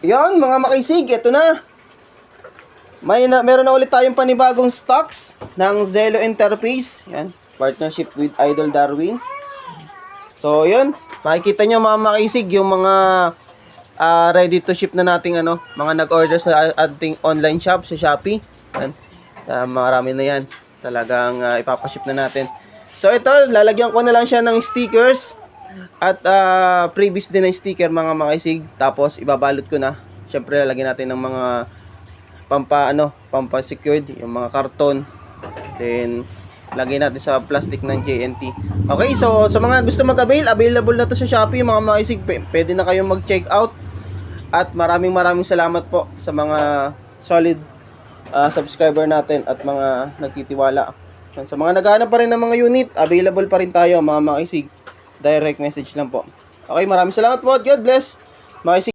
Yan mga makisig, ito na. Meron na ulit tayong panibagong stocks ng Zelo Interface. Yan, partnership with Idol Darwin. So, yun. Makikita nyo mga makisig yung mga ready to ship na nating mga nag-order sa ating online shop sa Shopee. Yan. Marami na yan. Talagang ipapaship na natin. So, ito, lalagyan ko na lang siya ng stickers. At previous din na sticker mga makisig. Tapos, ibabalot ko na. Siyempre, lalagyan natin ng mga pampa-secured, yung mga karton. Then, lagyan natin sa plastic ng JNT. Okay, so sa mga gusto mag-avail, available na to sa Shopee mga makisig. Pwede na kayong mag-check out. At maraming salamat po sa mga solid subscriber natin at mga nagtitiwala. Sa mga naghahanap pa rin ng mga unit, available pa rin tayo mga makisig. Direct message lang po. Okay, maraming salamat po at God bless. Makisig.